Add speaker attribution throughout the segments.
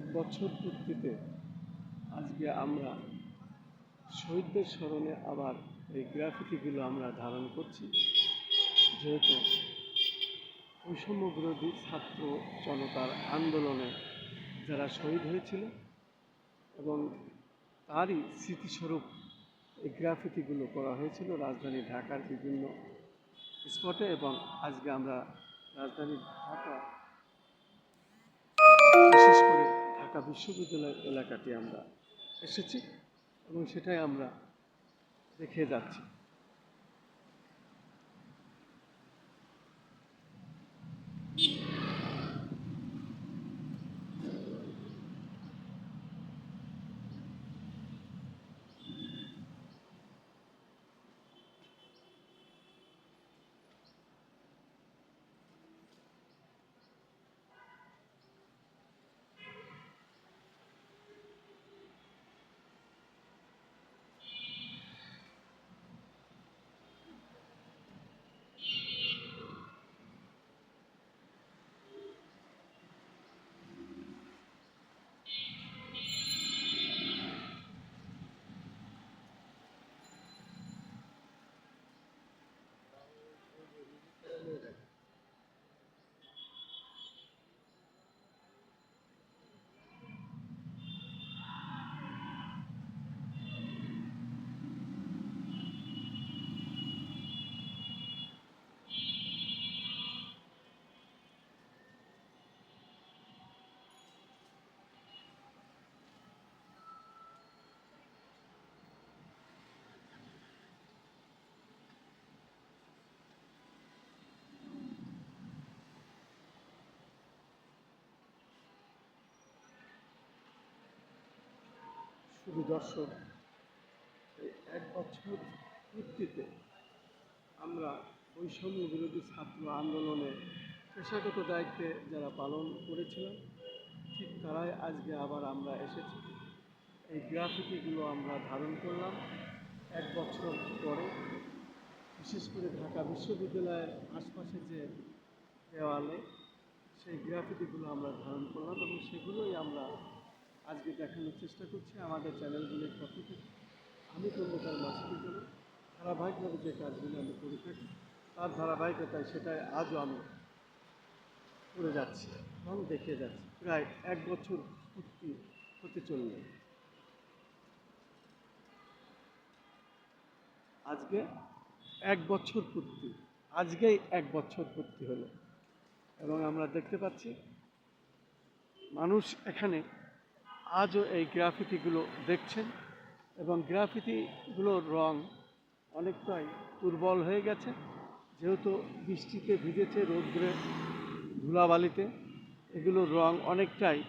Speaker 1: এক বছর পূর্তিতে আজকে আমরা শহীদদের স্মরণে আবার এই গ্রাফিতিগুলো আমরা ধারণ করছি, যেহেতু বৈষম্য বিরোধী ছাত্র জনতার আন্দোলনে যারা শহীদ হয়েছিল এবং তারই স্মৃতিস্বরূপ এই গ্রাফিতিগুলো করা হয়েছিল রাজধানী ঢাকার বিভিন্ন স্পটে। এবং আজকে আমরা রাজধানী ঢাকা, বিশেষ করে ঢাকা বিশ্ববিদ্যালয় এলাকাটি আমরা এসেছি এবং সেটাই আমরা দেখে যাচ্ছি। শুধু দর্শক, এই এক বছর পূর্তিতে আমরা বৈষম্য বিরোধী ছাত্র আন্দোলনে পেশাগত দায়িত্বে যারা পালন করেছিলাম, ঠিক তারাই আজকে আবার আমরা এসেছি। এই গ্রাফিতিগুলো আমরা ধারণ করলাম এক বছর পরে, বিশেষ করে ঢাকা বিশ্ববিদ্যালয়ের আশপাশে যে দেওয়ালে সেই গ্রাফিতিগুলো আমরা ধারণ করলাম এবং সেগুলোই আমরা আজকে দেখানোর চেষ্টা করছি আমাদের চ্যানেলগুলির পক্ষ থেকে। আমি খন্দকার মাসুদুজ্জামান ধারাবাহিকভাবে যে কাজগুলো আমি করে থাকি তার ধারাবাহিকতায় সেটাই আজও আমি করে যাচ্ছি এবং দেখিয়ে যাচ্ছি। প্রায় এক বছর পূর্তি হতে চলল আজকে, এক বছর পূর্তি, আজকেই এক বছর পূর্তি হলো এবং আমরা দেখতে পাচ্ছি মানুষ এখানে আজও এই গ্রাফিতিগুলো দেখছেন এবং গ্রাফিতিগুলোর রং অনেকটাই দুর্বল হয়ে গেছে, যেহেতু বৃষ্টিতে ভিজেছে, রৌদ্রে, ধুলাবালিতে এগুলোর রং অনেকটাই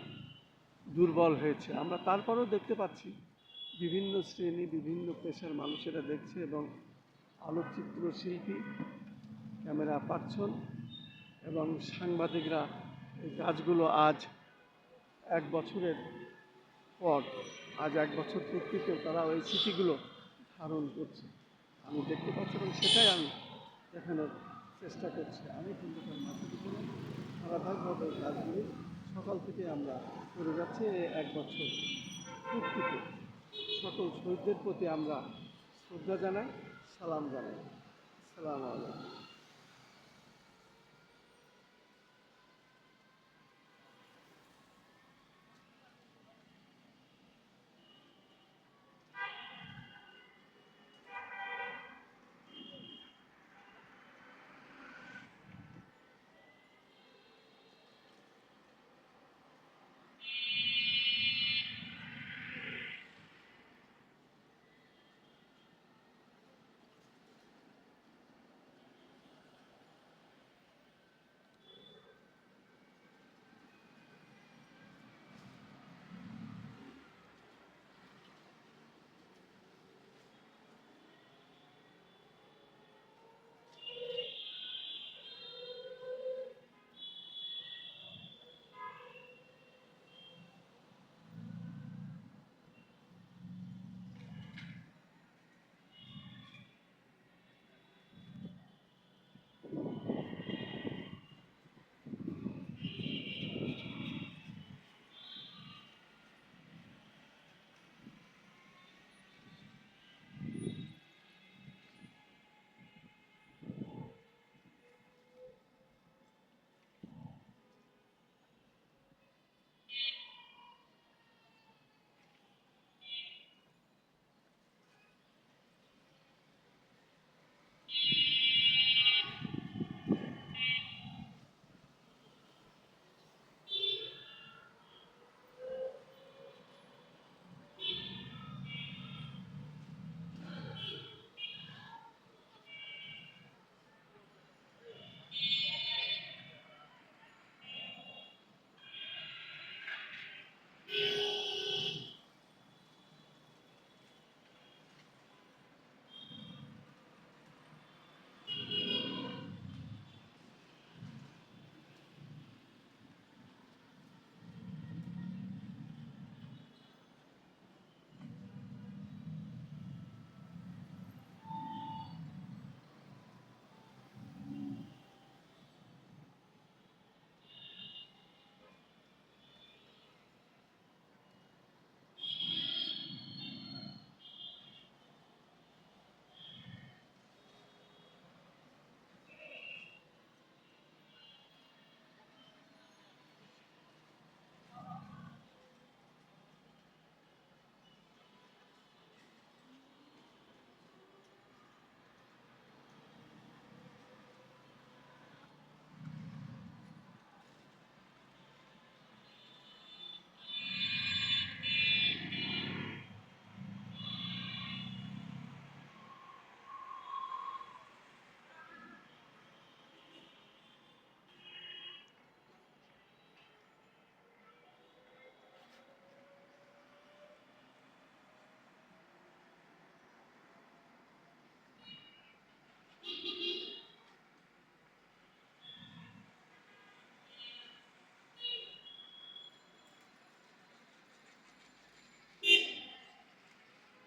Speaker 1: দুর্বল হয়েছে। আমরা তারপরেও দেখতে পাচ্ছি বিভিন্ন শ্রেণী, বিভিন্ন পেশার মানুষেরা দেখছে এবং আলোকচিত্র শিল্পী, ক্যামেরা পার্সন এবং সাংবাদিকরা এই কাজগুলো আজ এক বছরের পর, আজ এক বছর পূর্তিতেও তারা ওই স্মৃতিগুলো ধারণ করছে, আমি দেখতে পাচ্ছি এবং সেটাই আমি দেখানোর চেষ্টা করছি। আমি খন্দকার মাসুদুজ্জামান ধারাবাহিকভাবে কাজগুলি সকাল থেকে আমরা করে যাচ্ছি। এই এক বছর পূর্তিতে সকল শহীদদের প্রতি আমরা শ্রদ্ধা জানাই, সালাম জানাই। আসসালামু আলাইকুম।